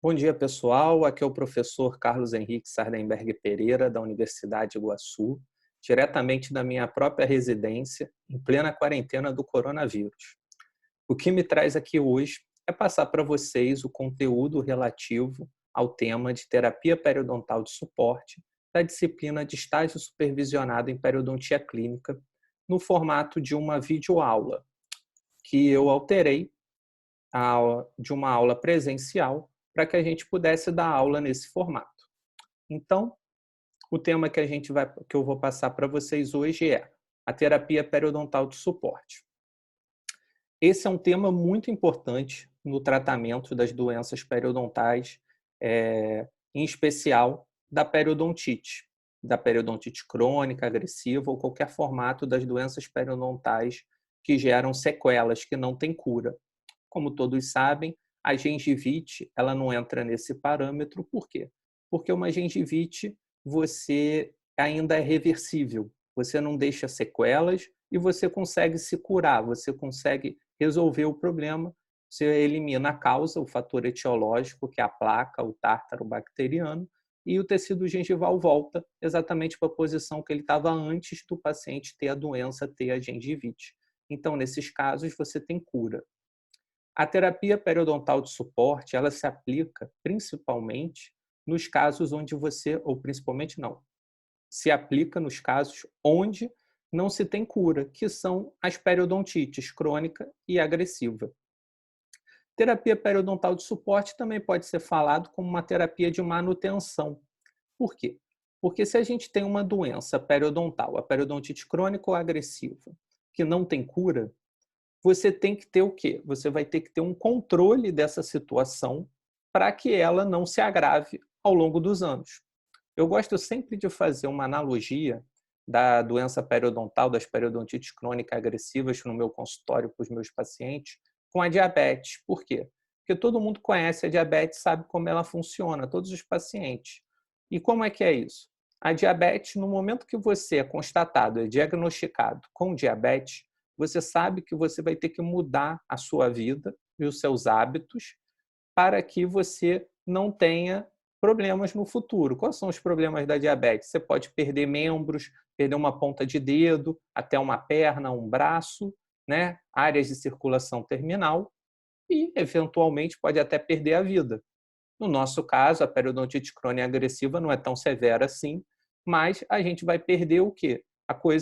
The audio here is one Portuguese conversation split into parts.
Bom dia, pessoal. Aqui é o professor Carlos Henrique Sardenberg Pereira, da Universidade de Iguaçu, diretamente da minha própria residência, em plena quarentena do coronavírus. O que me traz aqui hoje é passar para vocês o conteúdo relativo ao tema de terapia periodontal de suporte da disciplina de estágio supervisionado em periodontia clínica, no formato de uma videoaula, que eu alterei de uma aula presencial para que a gente pudesse dar aula nesse formato. Então, o tema que eu vou passar para vocês hoje é a terapia periodontal de suporte. Esse é um tema muito importante no tratamento das doenças periodontais, em especial da periodonte crônica, agressiva ou qualquer formato das doenças periodontais que geram sequelas que não têm cura. Como todos sabem, a gengivite ela não entra nesse parâmetro. Por quê? Porque uma gengivite você ainda é reversível, você não deixa sequelas e você consegue se curar, você consegue resolver o problema, você elimina a causa, o fator etiológico, que é a placa, o tártaro bacteriano, e o tecido gengival volta exatamente para a posição que ele estava antes do paciente ter a doença, ter a gengivite. Então, nesses casos, você tem cura. A terapia periodontal de suporte, ela se aplica principalmente nos casos onde ou principalmente não, se aplica nos casos onde não se tem cura, que são as periodontites crônica e agressiva. Terapia periodontal de suporte também pode ser falado como uma terapia de manutenção. Por quê? Porque se a gente tem uma doença periodontal, a periodontite crônica ou agressiva, que não tem cura, você tem que ter o quê? Você vai ter que ter um controle dessa situação para que ela não se agrave ao longo dos anos. Eu gosto sempre de fazer uma analogia da doença periodontal, das periodontites crônicas agressivas no meu consultório para os meus pacientes, com a diabetes. Por quê? Porque todo mundo conhece a diabetes, sabe como ela funciona, todos os pacientes. E como é que é isso? A diabetes, no momento que você é constatado, é diagnosticado com diabetes, você sabe que você vai ter que mudar a sua vida e os seus hábitos para que você não tenha problemas no futuro. Quais são os problemas da diabetes? Você pode perder membros, perder uma ponta de dedo, até uma perna, um braço, né? Áreas de circulação terminal e, eventualmente, pode até perder a vida. No nosso caso, a periodontite crônica agressiva não é tão severa assim, mas a gente vai perder o quê?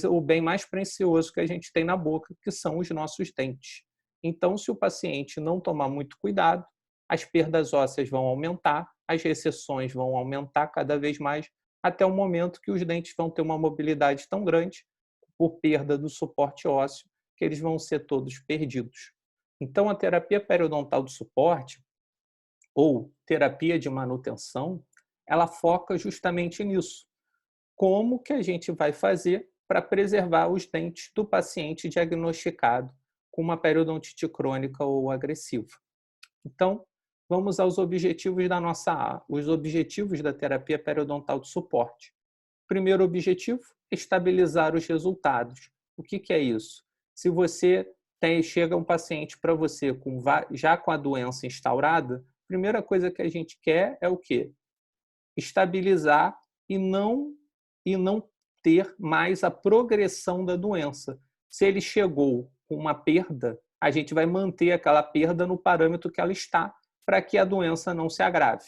O bem mais precioso que a gente tem na boca, que são os nossos dentes. Então, se o paciente não tomar muito cuidado, as perdas ósseas vão aumentar, as recessões vão aumentar cada vez mais, até o momento que os dentes vão ter uma mobilidade tão grande, por perda do suporte ósseo, que eles vão ser todos perdidos. Então, a terapia periodontal de suporte, ou terapia de manutenção, ela foca justamente nisso. Como que a gente vai fazer para preservar os dentes do paciente diagnosticado com uma periodontite crônica ou agressiva? Então, vamos aos objetivos os objetivos da terapia periodontal de suporte. Primeiro objetivo, estabilizar os resultados. O que é isso? Se chega um paciente para você já com a doença instaurada, a primeira coisa que a gente quer é o quê? Estabilizar e não ter mais a progressão da doença. Se ele chegou com uma perda, a gente vai manter aquela perda no parâmetro que ela está, para que a doença não se agrave.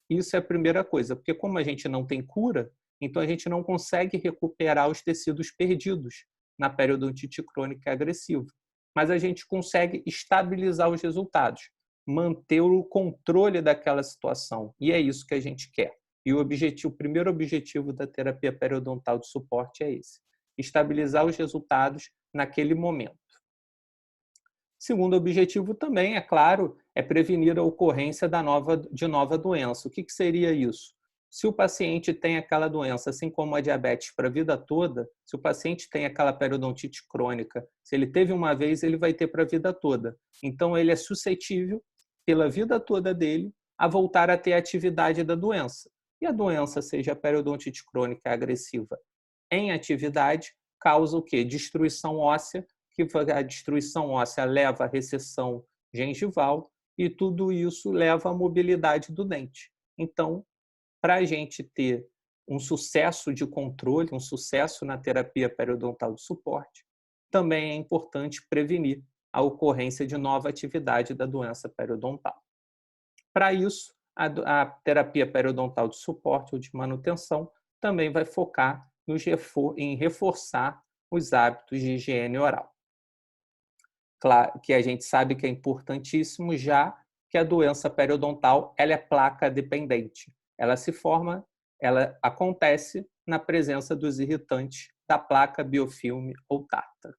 Isso é a primeira coisa, porque como a gente não tem cura, então a gente não consegue recuperar os tecidos perdidos na periodontite crônica agressiva. Mas a gente consegue estabilizar os resultados, manter o controle daquela situação. E é isso que a gente quer. E o primeiro objetivo da terapia periodontal de suporte é esse: estabilizar os resultados naquele momento. Segundo objetivo também, é claro, é prevenir a ocorrência de nova doença. O que seria isso? Se o paciente tem aquela doença, assim como a diabetes, para a vida toda, se o paciente tem aquela periodontite crônica, se ele teve uma vez, ele vai ter para a vida toda. Então, ele é suscetível, pela vida toda dele, a voltar a ter a atividade da doença. E a doença, seja a periodontite crônica agressiva em atividade, causa o quê? Destruição óssea, que a destruição óssea leva à recessão gengival e tudo isso leva à mobilidade do dente. Então, para a gente ter um sucesso de controle, um sucesso na terapia periodontal de suporte, também é importante prevenir a ocorrência de nova atividade da doença periodontal. Para isso, a terapia periodontal de suporte ou de manutenção também vai focar em reforçar os hábitos de higiene oral. Claro que a gente sabe que é importantíssimo, já que a doença periodontal ela é placa dependente. Ela se forma, ela acontece na presença dos irritantes da placa, biofilme ou tártaro.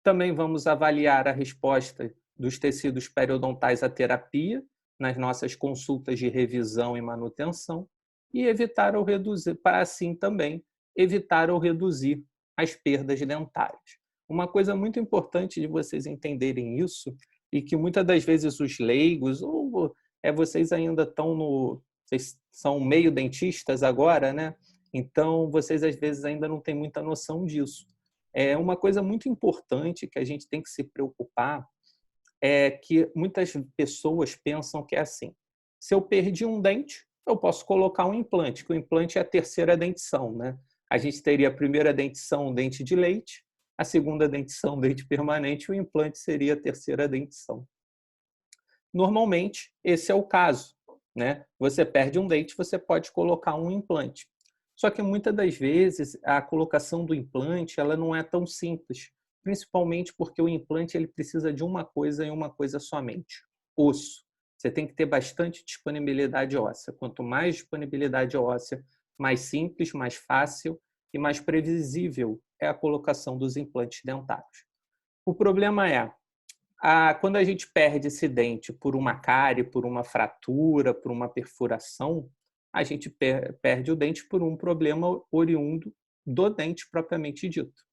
Também vamos avaliar a resposta dos tecidos periodontais à terapia nas nossas consultas de revisão e manutenção e evitar ou reduzir, para assim também evitar ou reduzir as perdas dentárias. Uma coisa muito importante de vocês entenderem isso, e que muitas das vezes os leigos, ou vocês ainda estão no... Vocês são meio dentistas agora, né? Então, vocês às vezes ainda não têm muita noção disso. É uma coisa muito importante que a gente tem que se preocupar é que muitas pessoas pensam que é assim: se eu perdi um dente, eu posso colocar um implante, que o implante é a terceira dentição, né? A gente teria a primeira dentição, dente de leite, a segunda dentição, dente permanente, e o implante seria a terceira dentição. Normalmente, esse é o caso, né? Você perde um dente, você pode colocar um implante. Só que muitas das vezes a colocação do implante ela não é tão simples, principalmente porque o implante ele precisa de uma coisa e uma coisa somente: osso. Você tem que ter bastante disponibilidade óssea. Quanto mais disponibilidade óssea, mais simples, mais fácil e mais previsível é a colocação dos implantes dentários. O problema é, quando a gente perde esse dente por uma cárie, por uma fratura, por uma perfuração, a gente perde o dente por um problema oriundo do dente propriamente dito.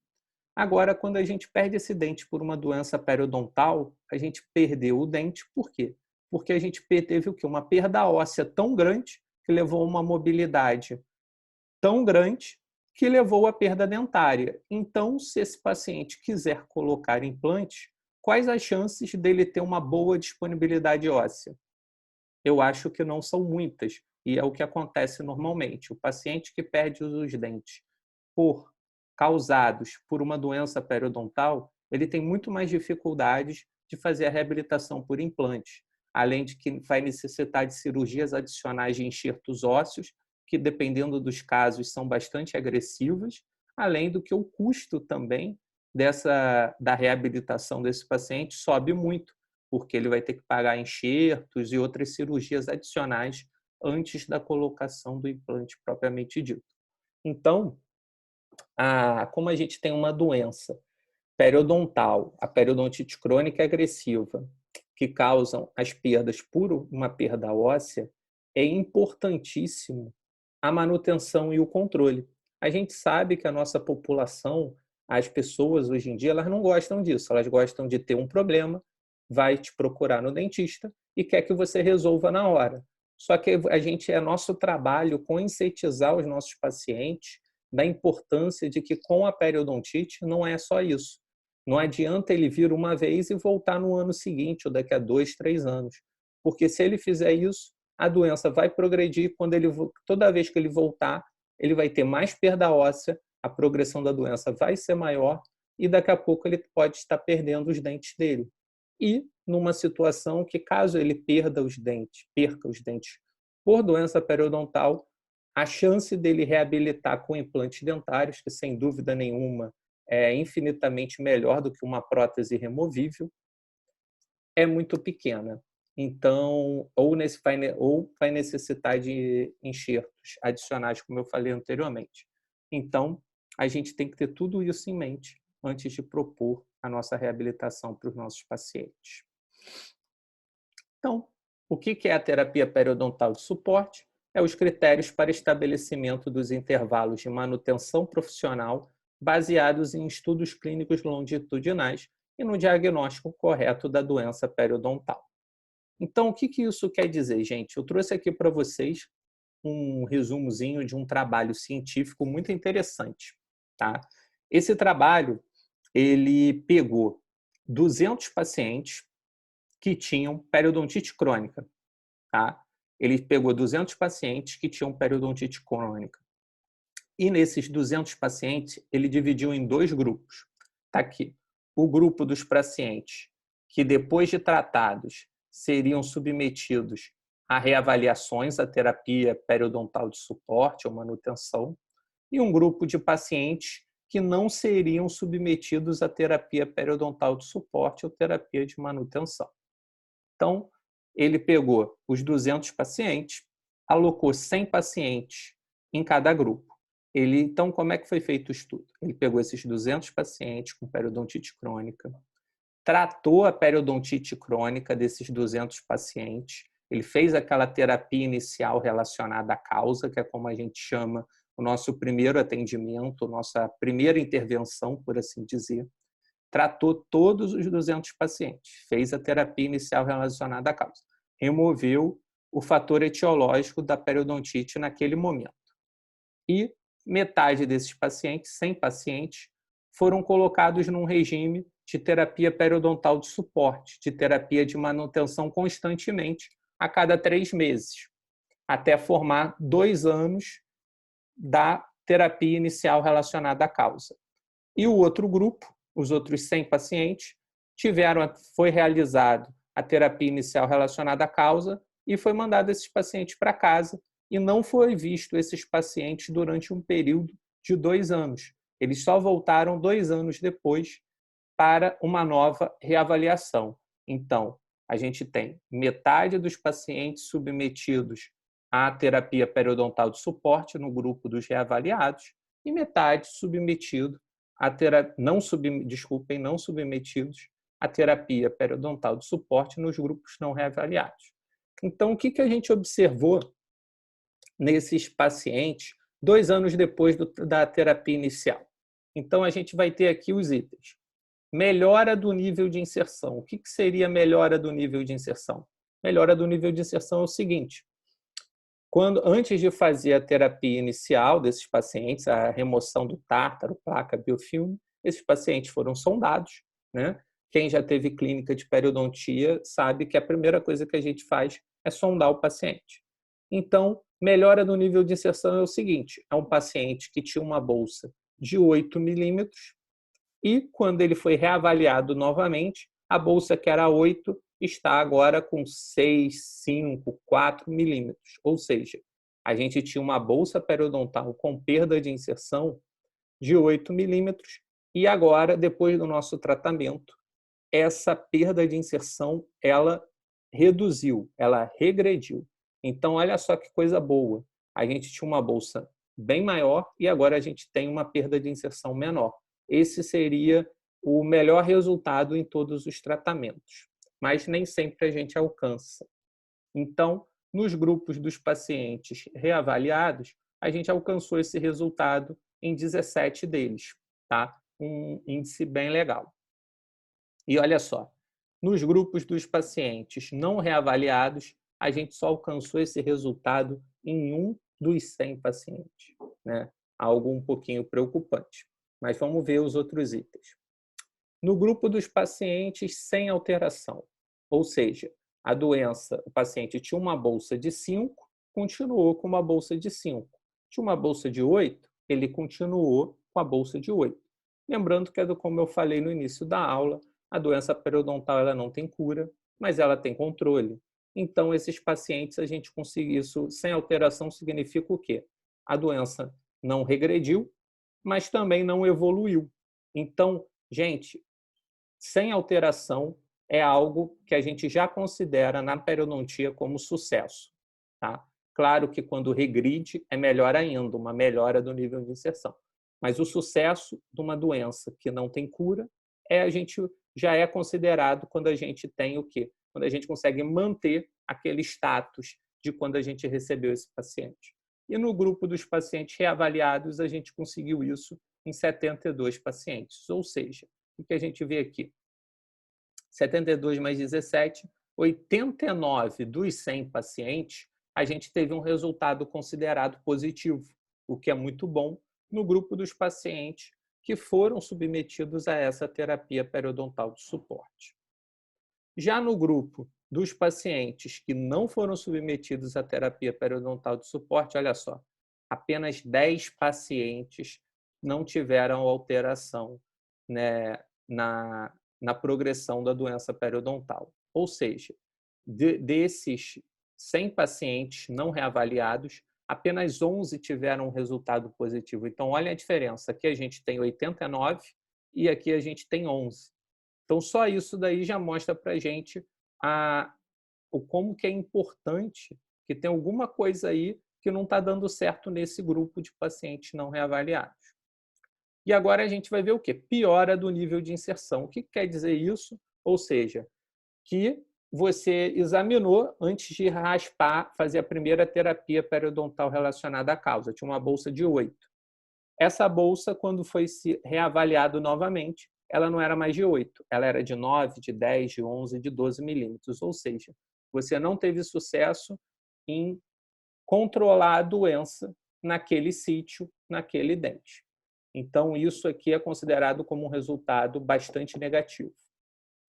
Agora, quando a gente perde esse dente por uma doença periodontal, a gente perdeu o dente por quê? Porque a gente teve o quê? Uma perda óssea tão grande que levou a uma mobilidade tão grande que levou à perda dentária. Então, se esse paciente quiser colocar implante, quais as chances dele ter uma boa disponibilidade óssea? Eu acho que não são muitas, e é o que acontece normalmente. O paciente que perde os dentes causados por uma doença periodontal, ele tem muito mais dificuldades de fazer a reabilitação por implante, além de que vai necessitar de cirurgias adicionais de enxertos ósseos, que dependendo dos casos são bastante agressivas, além do que o custo também da reabilitação desse paciente sobe muito, porque ele vai ter que pagar enxertos e outras cirurgias adicionais antes da colocação do implante propriamente dito. Então, como a gente tem uma doença periodontal, a periodontite crônica agressiva, que causam as perdas por uma perda óssea, é importantíssimo a manutenção e o controle. A gente sabe que a nossa população, as pessoas hoje em dia, elas não gostam disso. Elas gostam de ter um problema, vai te procurar no dentista e quer que você resolva na hora. Só que é nosso trabalho conscientizar os nossos pacientes da importância de que com a periodontite não é só isso. Não adianta ele vir uma vez e voltar no ano seguinte ou daqui a 2, 3 anos. Porque se ele fizer isso, a doença vai progredir. Toda vez que ele voltar, ele vai ter mais perda óssea, a progressão da doença vai ser maior e daqui a pouco ele pode estar perdendo os dentes dele. E numa situação que, caso ele perca os dentes por doença periodontal, a chance dele reabilitar com implantes dentários, que sem dúvida nenhuma é infinitamente melhor do que uma prótese removível, é muito pequena. Então, ou vai necessitar de enxertos adicionais, como eu falei anteriormente. Então, a gente tem que ter tudo isso em mente antes de propor a nossa reabilitação para os nossos pacientes. Então, o que é a terapia periodontal de suporte? É os critérios para estabelecimento dos intervalos de manutenção profissional baseados em estudos clínicos longitudinais e no diagnóstico correto da doença periodontal. Então, o que isso quer dizer, gente? Eu trouxe aqui para vocês um resumozinho de um trabalho científico muito interessante. Tá? Esse trabalho ele pegou 200 pacientes que tinham periodontite crônica. Tá? Ele pegou 200 pacientes que tinham periodontite crônica. E nesses 200 pacientes, ele dividiu em 2 grupos. Está aqui. O grupo dos pacientes que, depois de tratados, seriam submetidos a reavaliações, a terapia periodontal de suporte ou manutenção, e um grupo de pacientes que não seriam submetidos à terapia periodontal de suporte ou terapia de manutenção. Então, ele pegou os 200 pacientes, alocou 100 pacientes em cada grupo. Então, como é que foi feito o estudo? Ele pegou esses 200 pacientes com periodontite crônica, tratou a periodontite crônica desses 200 pacientes, ele fez aquela terapia inicial relacionada à causa, que é como a gente chama o nosso primeiro atendimento, nossa primeira intervenção, por assim dizer. Tratou todos os 200 pacientes, fez a terapia inicial relacionada à causa, removeu o fator etiológico da periodontite naquele momento. E metade desses pacientes, 100 pacientes, foram colocados num regime de terapia periodontal de suporte, de terapia de manutenção constantemente, a cada 3 meses, até formar 2 anos da terapia inicial relacionada à causa. E o outro grupo, os outros 100 pacientes, foi realizado a terapia inicial relacionada à causa e foi mandado esses pacientes para casa e não foi visto esses pacientes durante um período de 2 anos. Eles só voltaram 2 anos depois para uma nova reavaliação. Então, a gente tem metade dos pacientes submetidos à terapia periodontal de suporte no grupo dos reavaliados e metade submetido não submetidos à terapia periodontal de suporte nos grupos não reavaliados. Então, o que a gente observou nesses pacientes 2 anos depois da terapia inicial? Então, a gente vai ter aqui os itens. Melhora do nível de inserção. O que seria melhora do nível de inserção? Melhora do nível de inserção é o seguinte: antes de fazer a terapia inicial desses pacientes, a remoção do tártaro, placa, biofilme, esses pacientes foram sondados, né? Quem já teve clínica de periodontia sabe que a primeira coisa que a gente faz é sondar o paciente. Então, melhora do nível de inserção é o seguinte: é um paciente que tinha uma bolsa de 8 milímetros e, quando ele foi reavaliado novamente, a bolsa que era 8 está agora com 6, 5, 4 milímetros. Ou seja, a gente tinha uma bolsa periodontal com perda de inserção de 8 milímetros e agora, depois do nosso tratamento, essa perda de inserção ela reduziu, ela regrediu. Então, olha só que coisa boa. A gente tinha uma bolsa bem maior e agora a gente tem uma perda de inserção menor. Esse seria o melhor resultado em todos os tratamentos, mas nem sempre a gente alcança. Então, nos grupos dos pacientes reavaliados, a gente alcançou esse resultado em 17 deles, tá? Um índice bem legal. E olha só, nos grupos dos pacientes não reavaliados, a gente só alcançou esse resultado em 1 dos 100 pacientes, né? Algo um pouquinho preocupante. Mas vamos ver os outros itens. No grupo dos pacientes sem alteração, ou seja, a doença, o paciente tinha uma bolsa de 5, continuou com uma bolsa de 5. Tinha uma bolsa de 8, ele continuou com a bolsa de 8. Lembrando que, como eu falei no início da aula, a doença periodontal ela não tem cura, mas ela tem controle. Então, esses pacientes, a gente conseguiu isso sem alteração, significa o quê? A doença não regrediu, mas também não evoluiu. Então, gente, sem alteração é algo que a gente já considera na periodontia como sucesso. Tá? Claro que quando regride é melhor ainda, uma melhora do nível de inserção. Mas o sucesso de uma doença que não tem cura já é considerado quando a gente tem o quê? Quando a gente consegue manter aquele status de quando a gente recebeu esse paciente. E no grupo dos pacientes reavaliados, a gente conseguiu isso em 72 pacientes. Ou seja, o que a gente vê aqui? 72 mais 17, 89 dos 100 pacientes, a gente teve um resultado considerado positivo, o que é muito bom no grupo dos pacientes que foram submetidos a essa terapia periodontal de suporte. Já no grupo dos pacientes que não foram submetidos à terapia periodontal de suporte, olha só, apenas 10 pacientes não tiveram alteração, né, na progressão da doença periodontal. Ou seja, desses 100 pacientes não reavaliados, apenas 11 tiveram um resultado positivo. Então, olha a diferença. Aqui a gente tem 89 e aqui a gente tem 11. Então, só isso daí já mostra para a gente o como que é importante, que tem alguma coisa aí que não está dando certo nesse grupo de pacientes não reavaliados. E agora a gente vai ver o quê? Piora do nível de inserção. O que quer dizer isso? Ou seja, que você examinou antes de raspar, fazer a primeira terapia periodontal relacionada à causa. Tinha uma bolsa de 8. Essa bolsa, quando foi reavaliado novamente, ela não era mais de 8, ela era de 9, de 10, de 11, de 12 milímetros. Ou seja, você não teve sucesso em controlar a doença naquele sítio, naquele dente. Então, isso aqui é considerado como um resultado bastante negativo.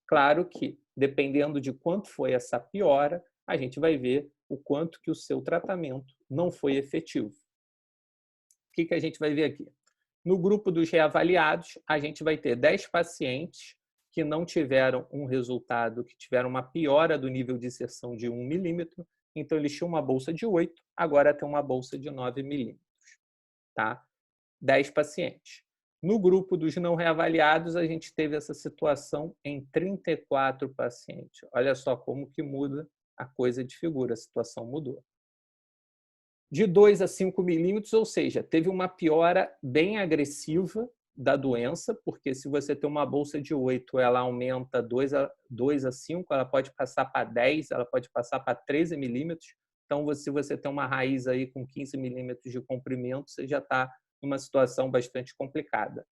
Claro que, dependendo de quanto foi essa piora, a gente vai ver o quanto que o seu tratamento não foi efetivo. O que a gente vai ver aqui? No grupo dos reavaliados, a gente vai ter 10 pacientes que não tiveram um resultado, que tiveram uma piora do nível de inserção de 1 milímetro. Então, eles tinham uma bolsa de 8, agora tem uma bolsa de 9 milímetros. Tá? 10 pacientes. No grupo dos não reavaliados, a gente teve essa situação em 34 pacientes. Olha só como que muda a coisa de figura, a situação mudou. De 2 a 5 milímetros, ou seja, teve uma piora bem agressiva da doença, porque se você tem uma bolsa de 8, ela aumenta 2 a 5, ela pode passar para 10, ela pode passar para 13 milímetros. Então, se você tem uma raiz aí com 15 milímetros de comprimento, você já está numa situação bastante complicada.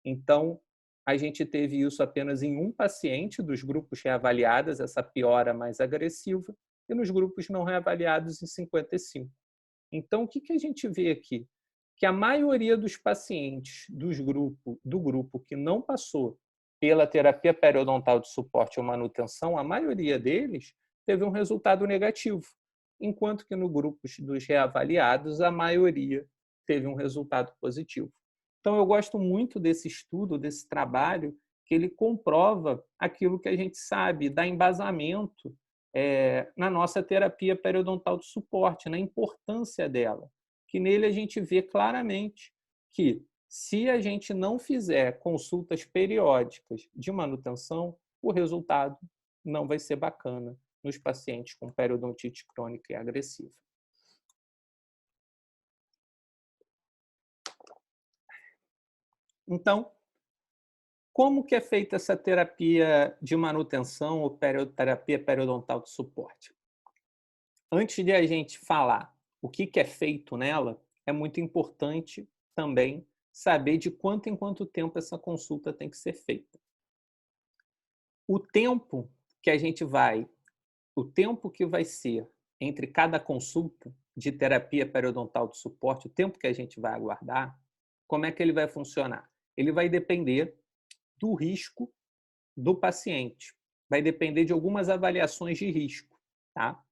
Então, a gente teve isso apenas em um paciente dos grupos reavaliados, essa piora mais agressiva, e nos grupos não reavaliados em 55. Então, o que a gente vê aqui? Que a maioria dos pacientes do grupo que não passou pela terapia periodontal de suporte ou manutenção, a maioria deles teve um resultado negativo, enquanto que no grupo dos reavaliados, a maioria teve um resultado positivo. Então, eu gosto muito desse estudo, desse trabalho, que ele comprova aquilo que a gente sabe, dá embasamento na nossa terapia periodontal de suporte, na importância dela, que nele a gente vê claramente que se a gente não fizer consultas periódicas de manutenção, o resultado não vai ser bacana nos pacientes com periodontite crônica e agressiva. Então, como que é feita essa terapia de manutenção ou terapia periodontal de suporte? Antes de a gente falar o que é feito nela, é muito importante também saber de quanto em quanto tempo essa consulta tem que ser feita. O tempo que o tempo que vai ser entre cada consulta de terapia periodontal de suporte, o tempo que a gente vai aguardar, como é que ele vai funcionar? Ele vai depender do risco do paciente. Vai depender de algumas avaliações de risco, tá?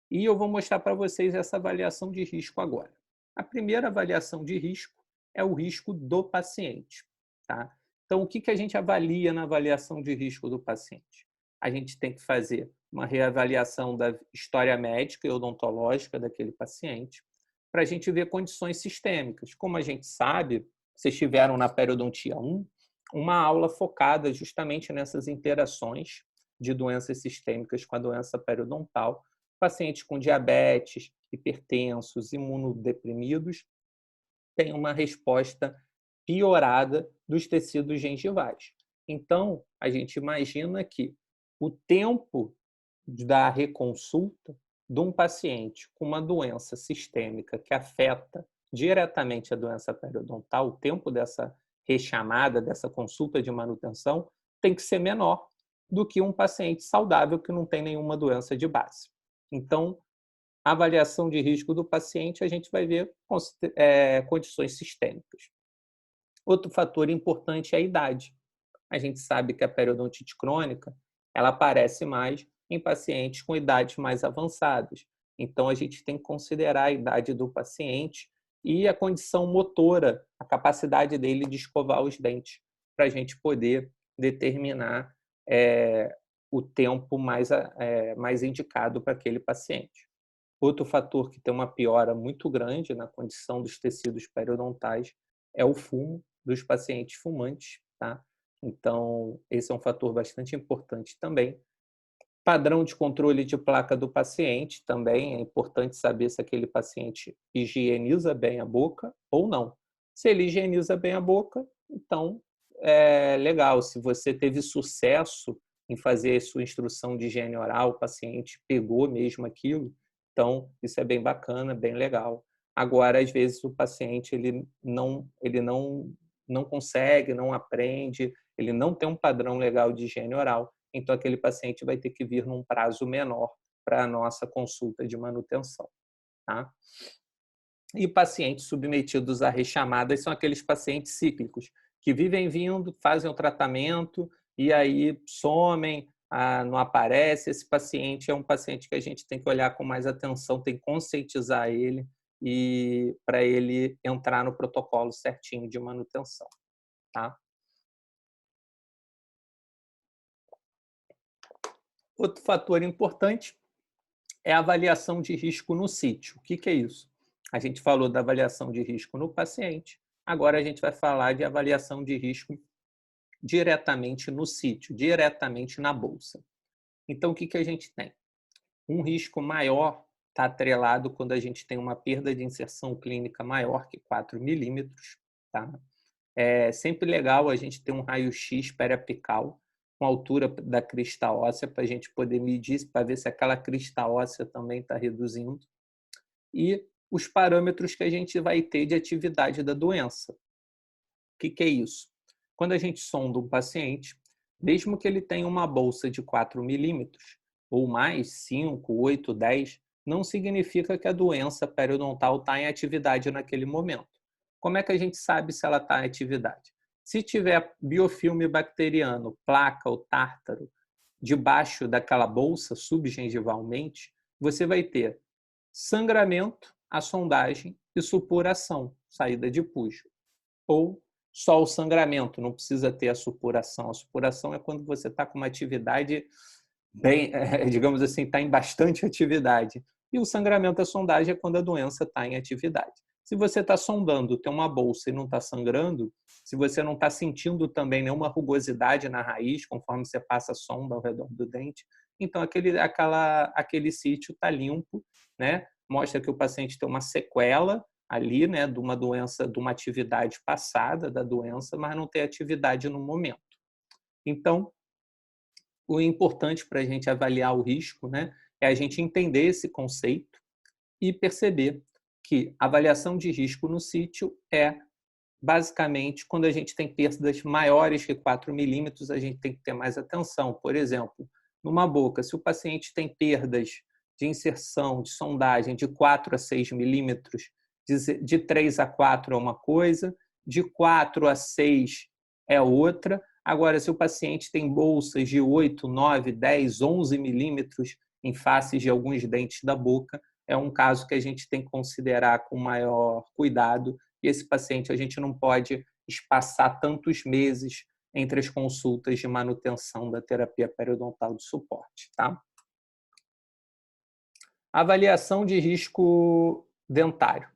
E eu vou mostrar para vocês essa avaliação de risco agora. A primeira avaliação de risco é o risco do paciente, tá? Então, o que a gente avalia na avaliação de risco do paciente? A gente tem que fazer uma reavaliação da história médica e odontológica daquele paciente, para a gente ver condições sistêmicas. Como a gente sabe, vocês tiveram na periodontia 1 uma aula focada justamente nessas interações de doenças sistêmicas com a doença periodontal. Pacientes com diabetes, hipertensos, imunodeprimidos têm uma resposta piorada dos tecidos gengivais. Então, a gente imagina que o tempo da reconsulta de um paciente com uma doença sistêmica que afeta diretamente a doença periodontal, o tempo dessa rechamada, dessa consulta de manutenção, tem que ser menor do que um paciente saudável que não tem nenhuma doença de base. Então, a avaliação de risco do paciente, a gente vai ver condições sistêmicas. Outro fator importante é a idade. A gente sabe que a periodontite crônica ela aparece mais em pacientes com idades mais avançadas. Então, a gente tem que considerar a idade do paciente e a condição motora, a capacidade dele de escovar os dentes, para a gente poder determinar o tempo mais indicado para aquele paciente. Outro fator que tem uma piora muito grande na condição dos tecidos periodontais é o fumo dos pacientes fumantes, tá? Então, esse é um fator bastante importante também. Padrão de controle de placa do paciente também é importante saber se aquele paciente higieniza bem a boca ou não. Se ele higieniza bem a boca, então é legal. Se você teve sucesso em fazer sua instrução de higiene oral, o paciente pegou mesmo aquilo, então isso é bem bacana, bem legal. Agora, às vezes, o paciente ele não consegue, não aprende, ele não tem um padrão legal de higiene oral, então aquele paciente vai ter que vir num prazo menor para a nossa consulta de manutenção. Tá? E pacientes submetidos a rechamadas são aqueles pacientes cíclicos, que vivem vindo, fazem o tratamento e aí somem, não aparece. Esse paciente é um paciente que a gente tem que olhar com mais atenção, tem que conscientizar ele e para ele entrar no protocolo certinho de manutenção. Tá? Outro fator importante é a avaliação de risco no sítio. O que é isso? A gente falou da avaliação de risco no paciente, agora a gente vai falar de avaliação de risco diretamente no sítio, diretamente na bolsa. Então, o que a gente tem? Um risco maior está atrelado quando a gente tem uma perda de inserção clínica maior que 4 milímetros. Tá? É sempre legal a gente ter um raio-x periapical com a altura da crista óssea para a gente poder medir, para ver se aquela crista óssea também está reduzindo. E os parâmetros que a gente vai ter de atividade da doença. O que é isso? Quando a gente sonda um paciente, mesmo que ele tenha uma bolsa de 4 milímetros, ou mais, 5, 8, 10, não significa que a doença periodontal está em atividade naquele momento. Como é que a gente sabe se ela está em atividade? Se tiver biofilme bacteriano, placa ou tártaro debaixo daquela bolsa subgengivalmente, você vai ter sangramento, a sondagem e supuração, saída de pus. Ou só o sangramento, não precisa ter a supuração. A supuração é quando você está com uma atividade bem, digamos assim, está em bastante atividade. E o sangramento, a sondagem, é quando a doença está em atividade. Se você está sondando, tem uma bolsa e não está sangrando, se você não está sentindo também nenhuma rugosidade na raiz, conforme você passa a sonda ao redor do dente, então aquele sítio está limpo, né? Mostra que o paciente tem uma sequela ali, né, de uma doença, de uma atividade passada da doença, mas não tem atividade no momento. Então, o importante para a gente avaliar o risco, né, é a gente entender esse conceito e perceber que a avaliação de risco no sítio é basicamente quando a gente tem perdas maiores que 4 milímetros, a gente tem que ter mais atenção. Por exemplo, numa boca, se o paciente tem perdas de inserção, de sondagem de 4 a 6 milímetros, de 3 a 4 é uma coisa, de 4 a 6 é outra. Agora, se o paciente tem bolsas de 8, 9, 10, 11 milímetros em faces de alguns dentes da boca, é um caso que a gente tem que considerar com maior cuidado. E esse paciente a gente não pode espaçar tantos meses entre as consultas de manutenção da terapia periodontal de suporte. Tá? Avaliação de risco dentário.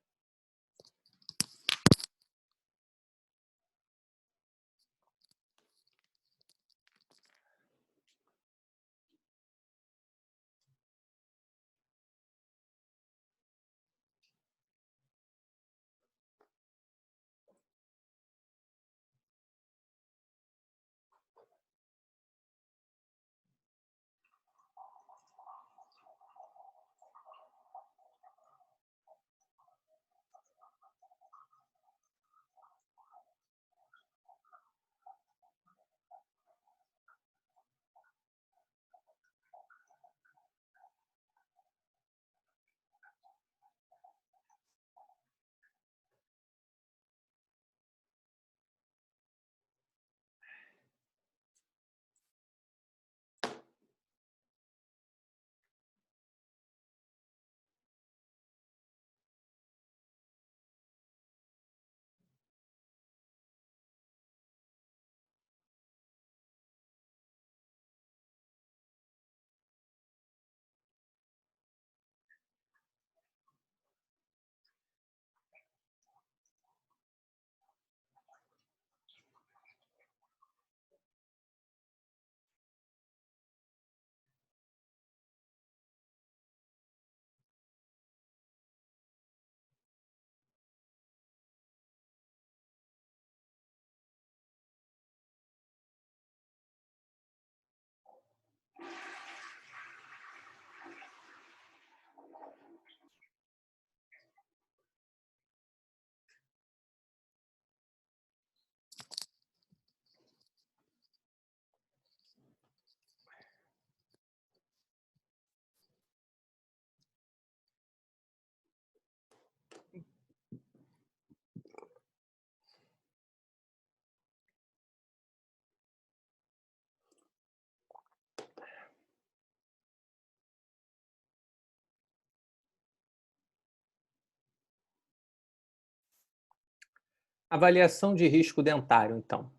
Avaliação de risco dentário, então.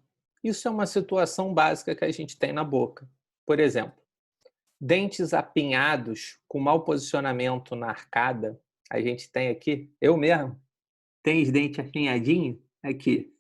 Isso é uma situação básica que a gente tem na boca. Por exemplo, dentes apinhados com mau posicionamento na arcada. A gente tem aqui, eu mesmo, tem os dentes apinhadinhos aqui.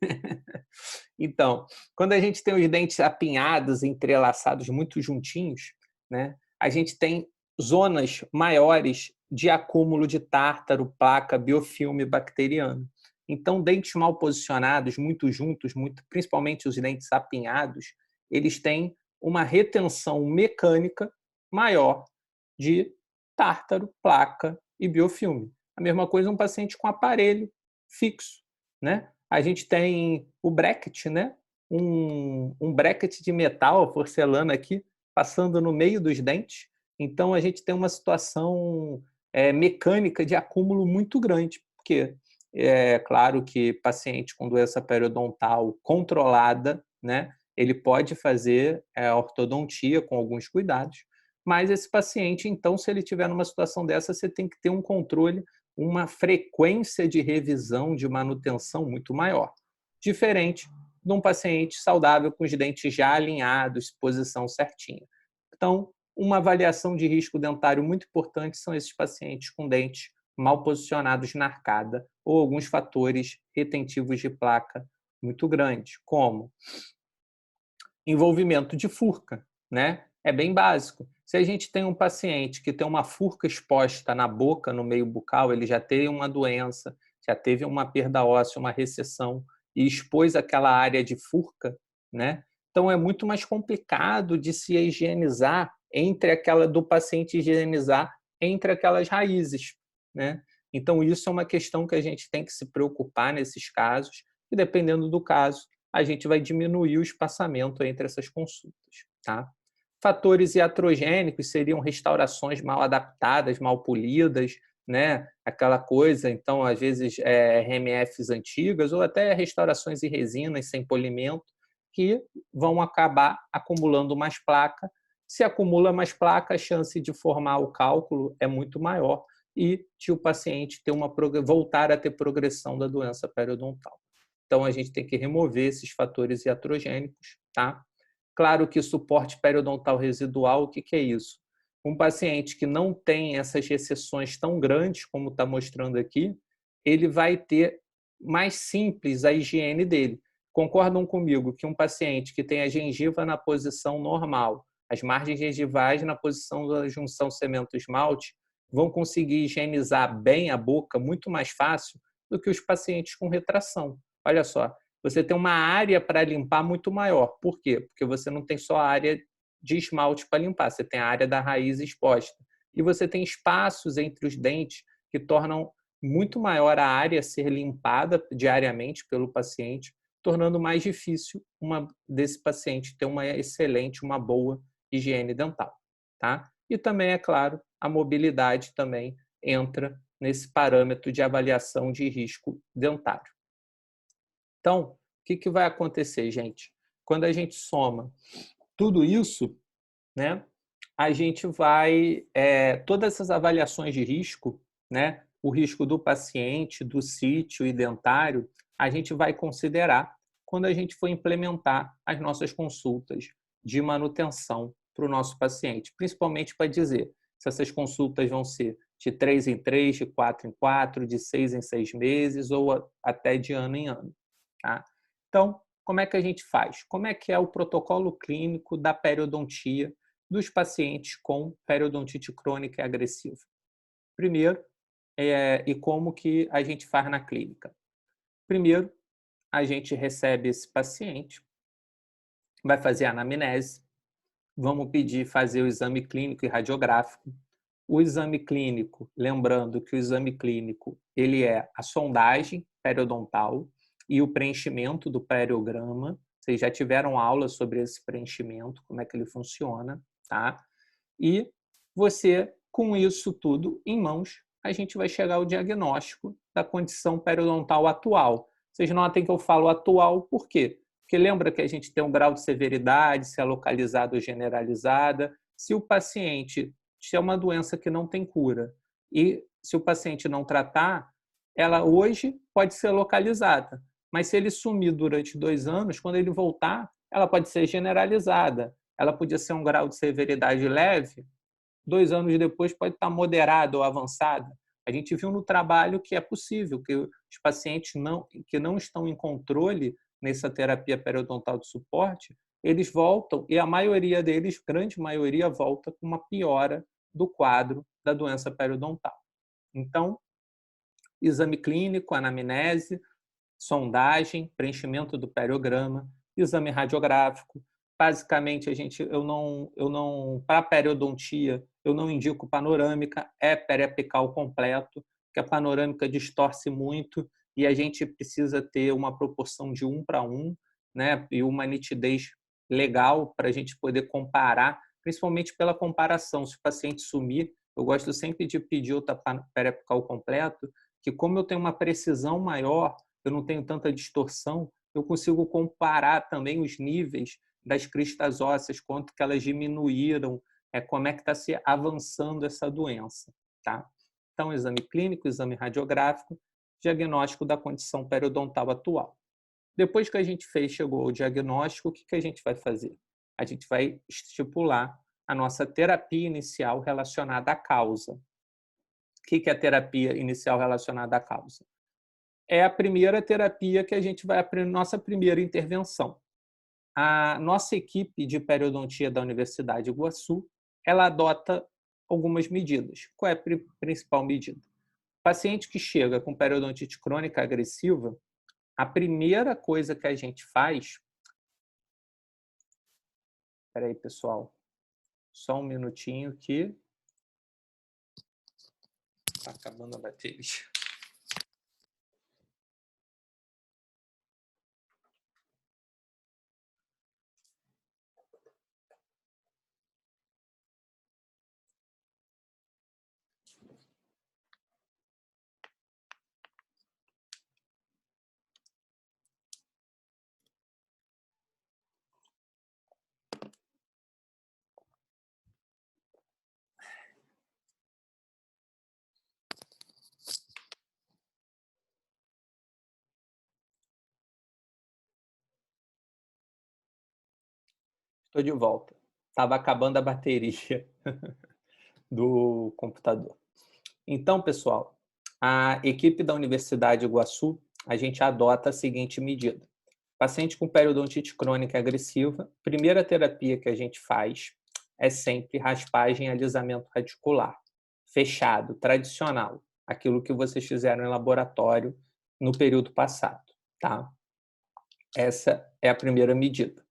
Então, quando a gente tem os dentes apinhados, entrelaçados, muito juntinhos, né, a gente tem zonas maiores de acúmulo de tártaro, placa, biofilme bacteriano. Então, dentes mal posicionados, muito juntos, principalmente os dentes apinhados, eles têm uma retenção mecânica maior de tártaro, placa e biofilme. A mesma coisa um paciente com aparelho fixo, né? A gente tem o bracket, né? Um bracket de metal, porcelana aqui, passando no meio dos dentes. Então, a gente tem uma situação mecânica de acúmulo muito grande, porque é claro que paciente com doença periodontal controlada, né? Ele pode fazer a ortodontia com alguns cuidados, mas esse paciente, então, se ele tiver numa situação dessa, você tem que ter um controle, uma frequência de revisão, de manutenção muito maior. Diferente de um paciente saudável com os dentes já alinhados, posição certinha. Então, uma avaliação de risco dentário muito importante são esses pacientes com dentes mal posicionados na arcada ou alguns fatores retentivos de placa muito grandes, como envolvimento de furca, né? É bem básico. Se a gente tem um paciente que tem uma furca exposta na boca, no meio bucal, ele já teve uma doença, já teve uma perda óssea, uma recessão e expôs aquela área de furca, né? Então é muito mais complicado de se higienizar do paciente higienizar entre aquelas raízes, né? Então isso é uma questão que a gente tem que se preocupar nesses casos e dependendo do caso, a gente vai diminuir o espaçamento entre essas consultas. Tá? Fatores iatrogênicos seriam restaurações mal adaptadas, mal polidas, né? Aquela coisa, então, às vezes, RMFs antigas ou até restaurações em resinas sem polimento, que vão acabar acumulando mais placa. Se acumula mais placa, a chance de formar o cálculo é muito maior e de o paciente voltar a ter progressão da doença periodontal. Então, a gente tem que remover esses fatores iatrogênicos, tá? Claro que suporte periodontal residual, o que é isso? Um paciente que não tem essas recessões tão grandes, como está mostrando aqui, ele vai ter mais simples a higiene dele. Concordam comigo que um paciente que tem a gengiva na posição normal, as margens gengivais na posição da junção cemento-esmalte, vão conseguir higienizar bem a boca muito mais fácil do que os pacientes com retração. Olha só, você tem uma área para limpar muito maior. Por quê? Porque você não tem só a área de esmalte para limpar, você tem a área da raiz exposta. E você tem espaços entre os dentes que tornam muito maior a área a ser limpada diariamente pelo paciente, tornando mais difícil desse paciente ter uma excelente, uma boa higiene dental. Tá? E também, é claro, a mobilidade também entra nesse parâmetro de avaliação de risco dentário. Então, o que vai acontecer, gente? Quando a gente soma tudo isso, né, a gente vai... todas essas avaliações de risco, né, o risco do paciente, do sítio e dentário, a gente vai considerar quando a gente for implementar as nossas consultas de manutenção para o nosso paciente, principalmente para dizer se essas consultas vão ser de 3 em 3, de 4 em 4, de 6 em 6 meses ou até de ano em ano. Tá? Então, como é que a gente faz? Como é que é o protocolo clínico da periodontia dos pacientes com periodontite crônica e agressiva? Primeiro, e como que a gente faz na clínica? Primeiro, a gente recebe esse paciente, vai fazer a anamnese, vamos pedir fazer o exame clínico e radiográfico. O exame clínico, lembrando que o exame clínico ele é a sondagem periodontal e o preenchimento do periograma. Vocês já tiveram aula sobre esse preenchimento, como é que ele funciona, tá? E você, com isso tudo em mãos, a gente vai chegar ao diagnóstico da condição periodontal atual. Vocês notem que eu falo atual, por quê? Porque lembra que a gente tem um grau de severidade, se é localizada ou generalizada. Se o paciente é uma doença que não tem cura e se o paciente não tratar, ela hoje pode ser localizada, Mas se ele sumir durante 2 anos, quando ele voltar, ela pode ser generalizada. Ela podia ser um grau de severidade leve, 2 anos depois pode estar moderada ou avançada. A gente viu no trabalho que é possível, que os pacientes que não estão em controle nessa terapia periodontal de suporte, eles voltam, e a maioria deles, grande maioria, volta com uma piora do quadro da doença periodontal. Então, exame clínico, anamnese, sondagem, preenchimento do periograma, exame radiográfico. Basicamente, eu não para periodontia, eu não indico panorâmica, é periapical completo, que a panorâmica distorce muito e a gente precisa ter uma proporção de 1:1, né? E uma nitidez legal para a gente poder comparar, principalmente pela comparação. Se o paciente sumir, eu gosto sempre de pedir o periapical completo, que como eu tenho uma precisão maior, eu não tenho tanta distorção, eu consigo comparar também os níveis das cristas ósseas, quanto que elas diminuíram, como é que está se avançando essa doença. Tá? Então, exame clínico, exame radiográfico, diagnóstico da condição periodontal atual. Depois que a gente chegou ao diagnóstico, o que a gente vai fazer? A gente vai estipular a nossa terapia inicial relacionada à causa. O que é a terapia inicial relacionada à causa? É a primeira terapia que a gente vai aprender, nossa primeira intervenção. A nossa equipe de periodontia da Universidade de Iguaçu, ela adota algumas medidas. Qual é a principal medida? O paciente que chega com periodontite crônica agressiva, a primeira coisa que a gente faz... Espera aí, pessoal. Só um minutinho que está acabando a bateria. Estou de volta. Estava acabando a bateria do computador. Então, pessoal, a equipe da Universidade de Iguaçu, a gente adota a seguinte medida. Paciente com periodontite crônica agressiva, primeira terapia que a gente faz é sempre raspagem e alisamento radicular. Fechado, tradicional. Aquilo que vocês fizeram em laboratório no período passado. Tá? Essa é a primeira medida.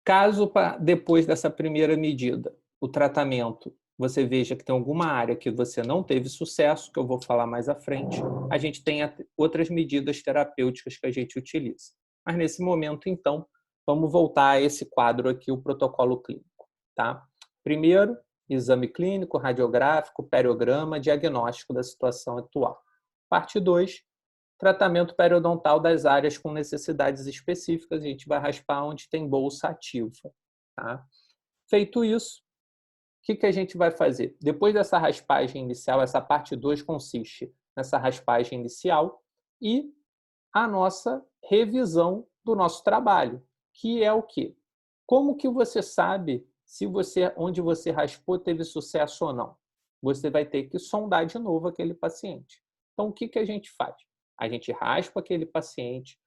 Caso depois dessa primeira medida, o tratamento, você veja que tem alguma área que você não teve sucesso, que eu vou falar mais à frente, a gente tem outras medidas terapêuticas que a gente utiliza. Mas nesse momento, então, vamos voltar a esse quadro aqui, o protocolo clínico. Tá? Primeiro, exame clínico, radiográfico, periograma, diagnóstico da situação atual. Parte 2, tratamento periodontal das áreas com necessidades específicas, a gente vai raspar onde tem bolsa ativa. Tá? Feito isso, o que a gente vai fazer? Depois dessa raspagem inicial, essa parte 2 consiste nessa raspagem inicial e a nossa revisão do nosso trabalho, que é o quê? Como que você sabe se onde você raspou teve sucesso ou não? Você vai ter que sondar de novo aquele paciente. Então, o que a gente faz? A gente raspa aquele paciente,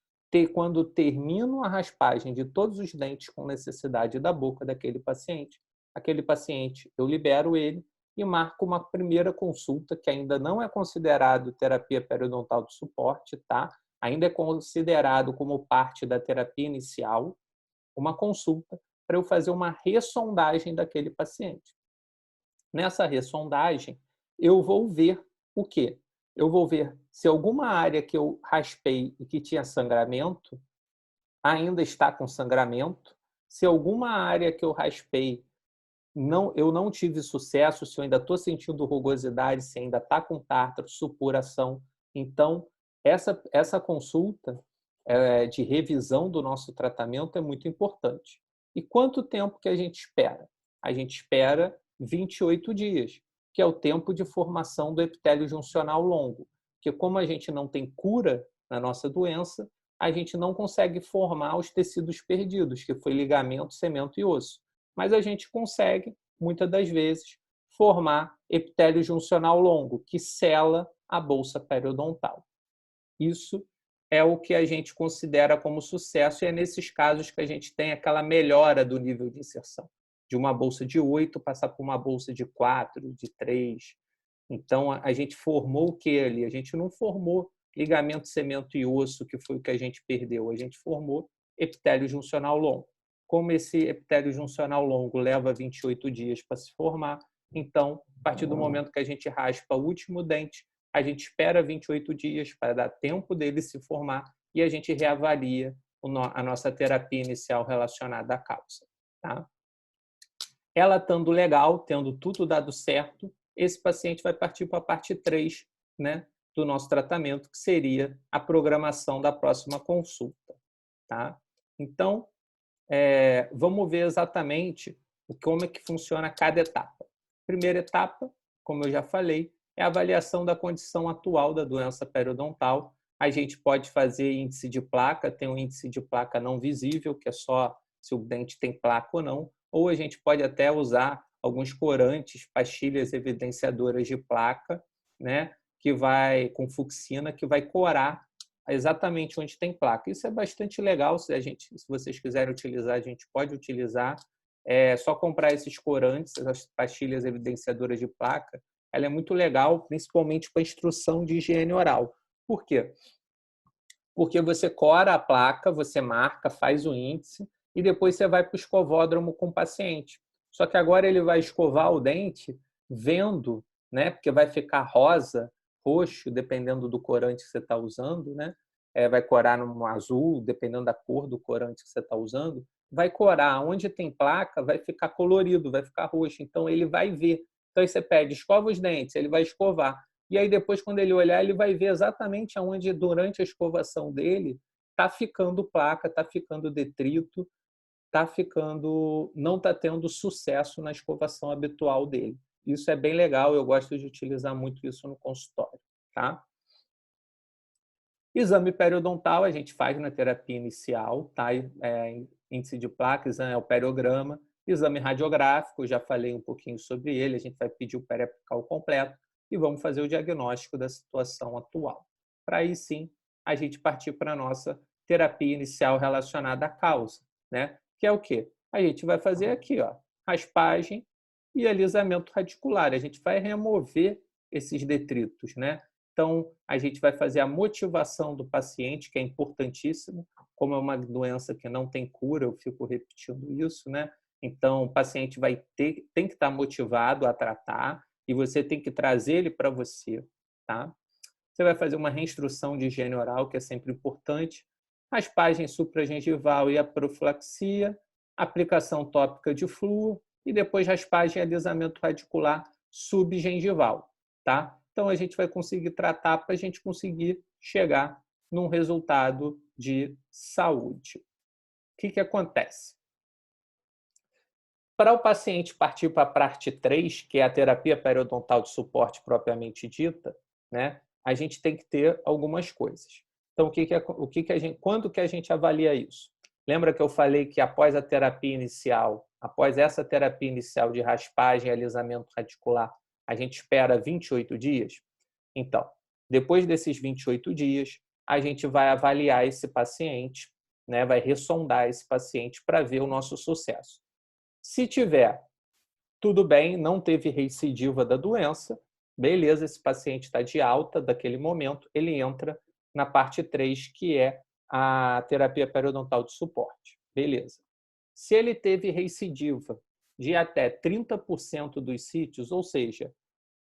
quando termino a raspagem de todos os dentes com necessidade da boca daquele paciente, eu libero ele e marco uma primeira consulta, que ainda não é considerado terapia periodontal de suporte, tá? Ainda é considerado como parte da terapia inicial, uma consulta para eu fazer uma ressondagem daquele paciente. Nessa ressondagem, eu vou ver o quê? Eu vou ver se alguma área que eu raspei e que tinha sangramento ainda está com sangramento, se alguma área que eu raspei eu não tive sucesso, se eu ainda estou sentindo rugosidade, se ainda está com tártaro, supuração. Então, essa consulta de revisão do nosso tratamento é muito importante. E quanto tempo que a gente espera? A gente espera 28 dias, que é o tempo de formação do epitélio juncional longo. Porque como a gente não tem cura na nossa doença, a gente não consegue formar os tecidos perdidos, que foi ligamento, cemento e osso. Mas a gente consegue, muitas das vezes, formar epitélio juncional longo, que sela a bolsa periodontal. Isso é o que a gente considera como sucesso e é nesses casos que a gente tem aquela melhora do nível de inserção. De uma bolsa de 8 passar por uma bolsa de 4, de 3. Então, a gente formou o que ali? A gente não formou ligamento, cemento e osso, que foi o que a gente perdeu. A gente formou epitélio juncional longo. Como esse epitélio juncional longo leva 28 dias para se formar, então, a partir do momento que a gente raspa o último dente, a gente espera 28 dias para dar tempo dele se formar e a gente reavalia a nossa terapia inicial relacionada à causa. Tá? Ela estando legal, tendo tudo dado certo, esse paciente vai partir para a parte 3, né, do nosso tratamento, que seria a programação da próxima consulta. Tá? Então, vamos ver exatamente como é que funciona cada etapa. Primeira etapa, como eu já falei, é a avaliação da condição atual da doença periodontal. A gente pode fazer índice de placa, tem um índice de placa não visível, que é só se o dente tem placa ou a gente pode até usar alguns corantes, pastilhas evidenciadoras de placa, né, que vai com fucsina, que vai corar exatamente onde tem placa. Isso é bastante legal, se vocês quiserem utilizar, a gente pode utilizar. É só comprar esses corantes, essas pastilhas evidenciadoras de placa. Ela é muito legal, principalmente para instrução de higiene oral. Por quê? Porque você cora a placa, você marca, faz o índice e depois você vai para o escovódromo com o paciente. Só que agora ele vai escovar o dente vendo, né? Porque vai ficar rosa, roxo, dependendo do corante que você está usando, né? Vai corar no azul, dependendo da cor do corante que você está usando. Vai corar. Onde tem placa, vai ficar colorido, vai ficar roxo. Então, ele vai ver. Então, aí você pede, escova os dentes, ele vai escovar. E aí, depois, quando ele olhar, ele vai ver exatamente aonde, durante a escovação dele, está ficando placa, está ficando detrito, não está tendo sucesso na escovação habitual dele. Isso é bem legal, eu gosto de utilizar muito isso no consultório. Tá? Exame periodontal a gente faz na terapia inicial, tá? Índice de placa, exame é o periograma. Exame radiográfico, já falei um pouquinho sobre ele, a gente vai pedir o periapical completo e vamos fazer o diagnóstico da situação atual. Para aí sim, a gente partir para a nossa terapia inicial relacionada à causa, né? Que é o quê? A gente vai fazer aqui, ó, raspagem e alisamento radicular. A gente vai remover esses detritos, né? Então, a gente vai fazer a motivação do paciente, que é importantíssimo. Como é uma doença que não tem cura, eu fico repetindo isso, né? Então, o paciente tem que estar motivado a tratar e você tem que trazer ele para você, tá? Você vai fazer uma reinstrução de higiene oral, que é sempre importante, raspagem supragengival e a profilaxia, aplicação tópica de flúor e depois raspagem e alisamento radicular subgengival, tá? Então, a gente vai conseguir tratar para a gente conseguir chegar num resultado de saúde. O que acontece? Para o paciente partir para a parte 3, que é a terapia periodontal de suporte propriamente dita, né, a gente tem que ter algumas coisas. Então, quando que a gente avalia isso? Lembra que eu falei que após essa terapia inicial de raspagem e alisamento radicular, a gente espera 28 dias? Então, depois desses 28 dias, a gente vai avaliar esse paciente, né, vai ressondar esse paciente para ver o nosso sucesso. Se tiver tudo bem, não teve recidiva da doença, beleza, esse paciente está de alta daquele momento, ele entra na parte 3, que é a terapia periodontal de suporte. Beleza. Se ele teve recidiva de até 30% dos sítios, ou seja,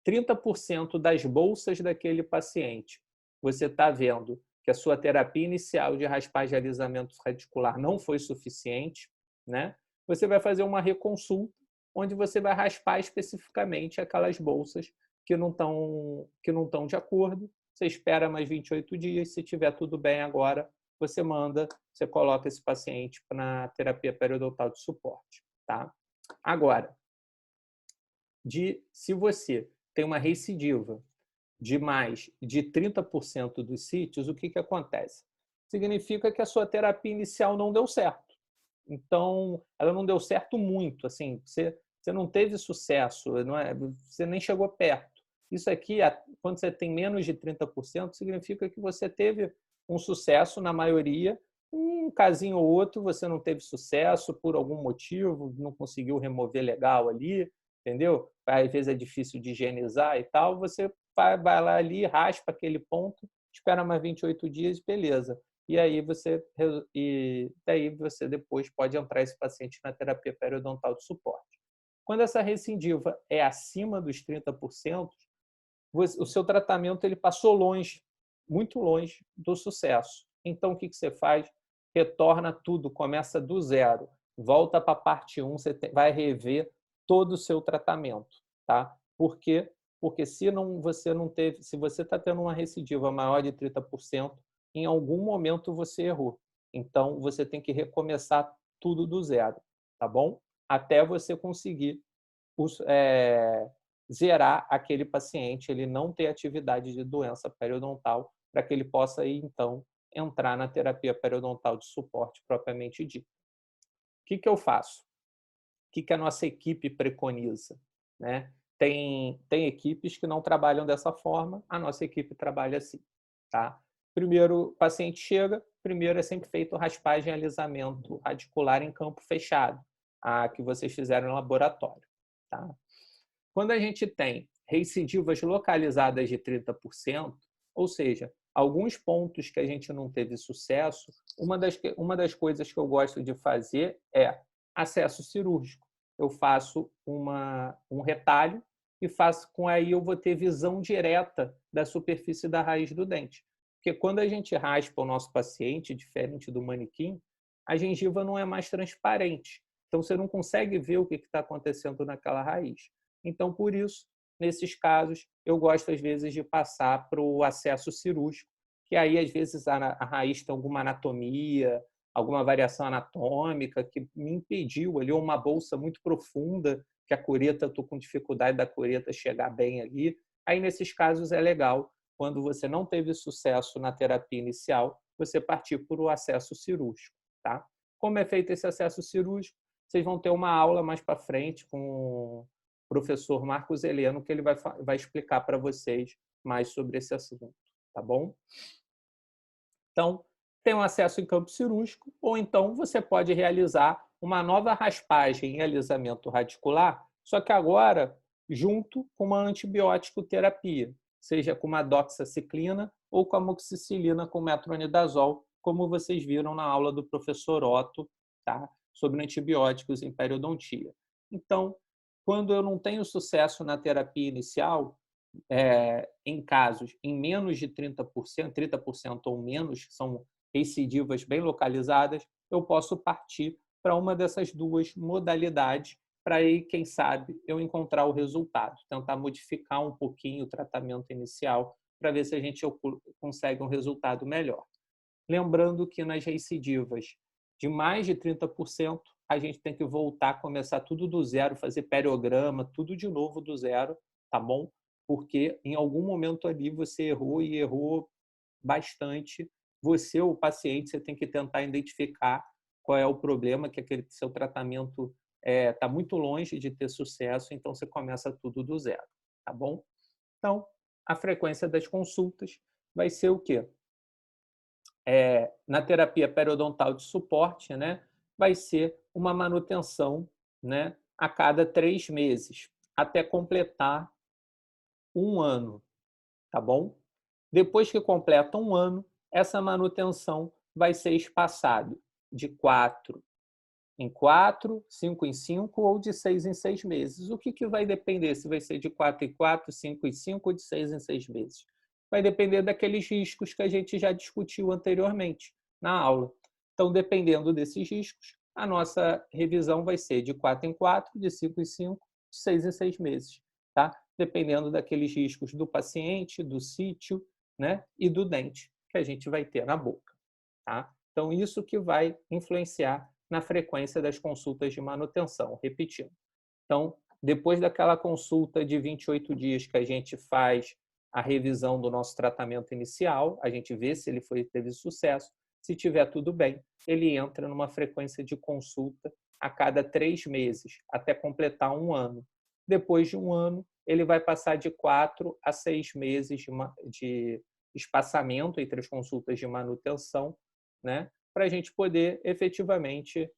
30% das bolsas daquele paciente, você está vendo que a sua terapia inicial de raspagem e alisamento radicular não foi suficiente, né? Você vai fazer uma reconsulta, onde você vai raspar especificamente aquelas bolsas que não estão de acordo. Você espera mais 28 dias, se tiver tudo bem agora, você coloca esse paciente na terapia periodontal de suporte. Tá? Agora, se você tem uma recidiva de mais de 30% dos sítios, o que acontece? significa que a sua terapia inicial não deu certo. Então, ela não deu certo muito, assim, você não teve sucesso, não é, você nem chegou perto. Isso aqui, quando você tem menos de 30%, significa que você teve um sucesso na maioria, um casinho ou outro você não teve sucesso por algum motivo, não conseguiu remover legal ali, entendeu? Às vezes é difícil de higienizar e tal, você vai lá ali, raspa aquele ponto, espera mais 28 dias, beleza. Daí você depois pode entrar esse paciente na terapia periodontal de suporte. Quando essa recidiva é acima dos 30%, o seu tratamento ele passou longe, muito longe do sucesso. Então, o que você faz? Retorna tudo, começa do zero, volta para a parte 1, você vai rever todo o seu tratamento. Tá? Por quê? Porque se você está tendo uma recidiva maior de 30%, em algum momento você errou. Então, você tem que recomeçar tudo do zero, tá bom? Até você conseguir zerar aquele paciente, ele não ter atividade de doença periodontal, para que ele possa, aí, então, entrar na terapia periodontal de suporte propriamente dita. O que eu faço? O que a nossa equipe preconiza? Né? Tem equipes que não trabalham dessa forma, a nossa equipe trabalha assim. Tá? Primeiro, o paciente chega, primeiro é sempre feito raspagem e alisamento radicular em campo fechado, a que vocês fizeram no laboratório. Tá? Quando a gente tem recidivas localizadas de 30%, ou seja, alguns pontos que a gente não teve sucesso, uma das coisas que eu gosto de fazer é acesso cirúrgico. Eu faço um retalho e aí eu vou ter visão direta da superfície da raiz do dente. Porque quando a gente raspa o nosso paciente, diferente do manequim, a gengiva não é mais transparente. Então, você não consegue ver o que está acontecendo naquela raiz. Então, por isso, nesses casos, eu gosto, às vezes, de passar para o acesso cirúrgico, que aí, às vezes, a raiz tem alguma anatomia, alguma variação anatômica que me impediu ali, ou uma bolsa muito profunda, que a cureta, eu estou com dificuldade da cureta chegar bem ali. Aí, nesses casos, é legal, quando você não teve sucesso na terapia inicial, você partir para o acesso cirúrgico. Tá? Como é feito esse acesso cirúrgico? Vocês vão ter uma aula mais para frente com professor Marcos Heleno, que ele vai explicar para vocês mais sobre esse assunto, tá bom? Então, tem um acesso em campo cirúrgico, ou então você pode realizar uma nova raspagem e alisamento radicular, só que agora junto com uma antibiótico terapia, seja com uma doxaciclina ou com a amoxicilina com metronidazol, como vocês viram na aula do professor Otto, tá? Sobre antibióticos em periodontia. Então, quando eu não tenho sucesso na terapia inicial, em casos em menos de 30%, 30% ou menos, são recidivas bem localizadas, eu posso partir para uma dessas duas modalidades para aí, quem sabe, eu encontrar o resultado, tentar modificar um pouquinho o tratamento inicial para ver se a gente consegue um resultado melhor. Lembrando que nas recidivas de mais de 30%, a gente tem que voltar, começar tudo do zero, fazer periograma, tudo de novo do zero, tá bom? Porque em algum momento ali você errou e errou bastante. Você, o paciente, você tem que tentar identificar qual é o problema, que aquele seu tratamento está muito longe de ter sucesso, então você começa tudo do zero, tá bom? Então, a frequência das consultas vai ser o quê? Na terapia periodontal de suporte, né, vai ser uma manutenção, né, a cada 3 meses, até completar 1 ano, tá bom? Depois que completa 1 ano, essa manutenção vai ser espaçada de 4 em 4, 5 em 5 ou de 6 em 6 meses. O que vai depender se vai ser de 4 em 4, 5 em 5 ou de 6 em 6 meses? Vai depender daqueles riscos que a gente já discutiu anteriormente na aula. Então, dependendo desses riscos, a nossa revisão vai ser de 4 em 4, de 5 em 5, de 6 em 6 meses, tá? Dependendo daqueles riscos do paciente, do sítio, né, e do dente que a gente vai ter na boca, tá? Então, isso que vai influenciar na frequência das consultas de manutenção, repetindo. Então, depois daquela consulta de 28 dias que a gente faz a revisão do nosso tratamento inicial, a gente vê se ele teve sucesso, Se tiver tudo bem, ele entra numa frequência de consulta a cada 3 meses, até completar 1 ano. Depois de 1 ano, ele vai passar de 4 a 6 meses de espaçamento entre as consultas de manutenção, né, para a gente poder efetivamente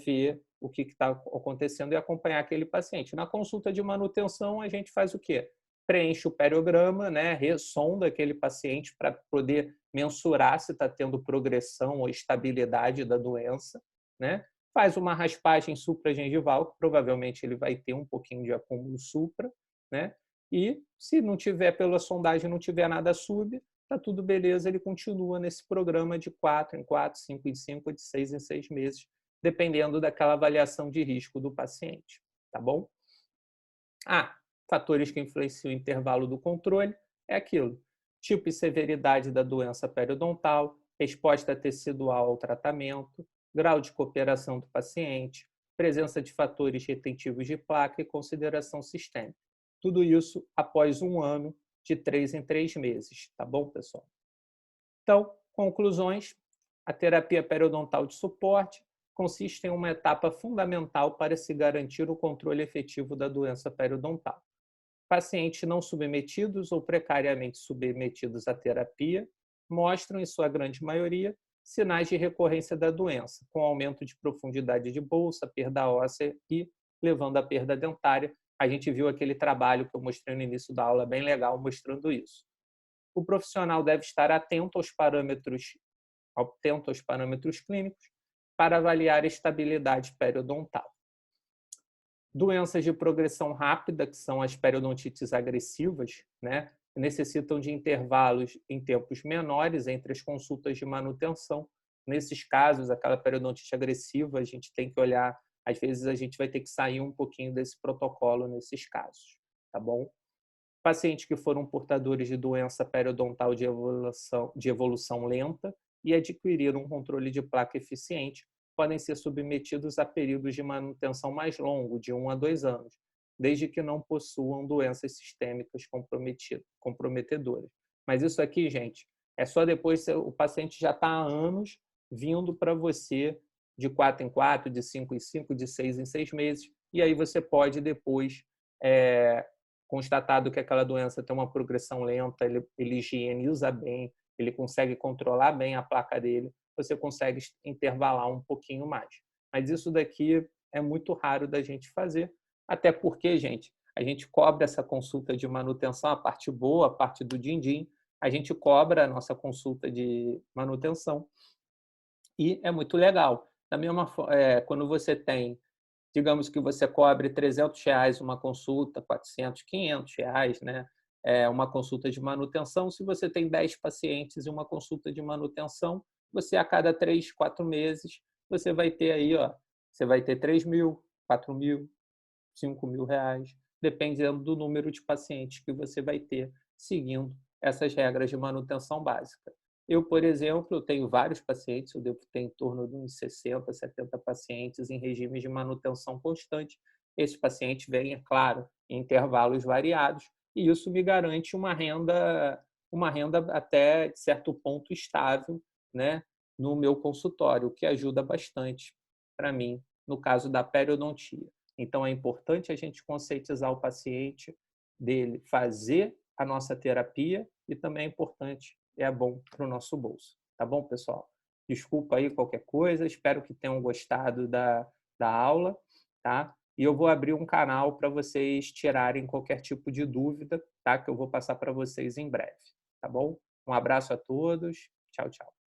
ver o que está acontecendo e acompanhar aquele paciente. Na consulta de manutenção, a gente faz o quê? Preenche o periograma, né, ressonda aquele paciente para poder mensurar se está tendo progressão ou estabilidade da doença, né? Faz uma raspagem supragengival, que provavelmente ele vai ter um pouquinho de acúmulo supra, né? E se não tiver pela sondagem, não tiver nada sub, tá tudo beleza, ele continua nesse programa de 4 em 4, 5 em 5, de 6 em 6 meses, dependendo daquela avaliação de risco do paciente, tá bom? Fatores que influenciam o intervalo do controle é aquilo: tipo e severidade da doença periodontal, resposta tecidual ao tratamento, grau de cooperação do paciente, presença de fatores retentivos de placa e consideração sistêmica. Tudo isso após 1 ano, de 3 em 3 meses, tá bom, pessoal? Então, conclusões: a terapia periodontal de suporte consiste em uma etapa fundamental para se garantir o controle efetivo da doença periodontal. Pacientes não submetidos ou precariamente submetidos à terapia mostram, em sua grande maioria, sinais de recorrência da doença, com aumento de profundidade de bolsa, perda óssea e levando à perda dentária. A gente viu aquele trabalho que eu mostrei no início da aula, bem legal, mostrando isso. O profissional deve estar atento aos parâmetros clínicos para avaliar a estabilidade periodontal. Doenças de progressão rápida, que são as periodontites agressivas, né, necessitam de intervalos em tempos menores entre as consultas de manutenção. Nesses casos, aquela periodontite agressiva, a gente tem que olhar, às vezes a gente vai ter que sair um pouquinho desse protocolo nesses casos, tá bom? Pacientes que foram portadores de doença periodontal de evolução lenta e adquiriram um controle de placa eficiente podem ser submetidos a períodos de manutenção mais longo, de 1 a 2 anos, desde que não possuam doenças sistêmicas comprometedoras. Mas isso aqui, gente, é só depois que o paciente já está há anos vindo para você de 4 em 4, de 5 em 5, de 6 em 6 meses, e aí você pode depois, constatado que aquela doença tem uma progressão lenta, ele higieniza bem, ele consegue controlar bem a placa dele, você consegue intervalar um pouquinho mais. Mas isso daqui é muito raro da gente fazer, até porque, gente, a gente cobra essa consulta de manutenção, a parte boa, a parte do din-din, a gente cobra a nossa consulta de manutenção e é muito legal. Da mesma forma, quando você tem, digamos que você cobre R$300 uma consulta, 400, R$500, né? Uma consulta de manutenção. Se você tem 10 pacientes e uma consulta de manutenção, você a cada 3, 4 meses, você vai ter aí, você vai ter R$3.000, R$4.000, R$5.000, dependendo do número de pacientes que você vai ter, seguindo essas regras de manutenção básica. Eu, por exemplo, tenho vários pacientes, eu devo ter em torno de uns 60, 70 pacientes em regime de manutenção constante. Esses pacientes vêm, é claro, em intervalos variados, e isso me garante uma renda até, de certo ponto, estável, né, no meu consultório, o que ajuda bastante para mim, no caso da periodontia. Então, é importante a gente conscientizar o paciente dele fazer a nossa terapia e também é importante, é bom para o nosso bolso. Tá bom, pessoal? Desculpa aí qualquer coisa, espero que tenham gostado da aula, tá? E eu vou abrir um canal para vocês tirarem qualquer tipo de dúvida, tá? Que eu vou passar para vocês em breve, tá bom? Um abraço a todos. Tchau, tchau.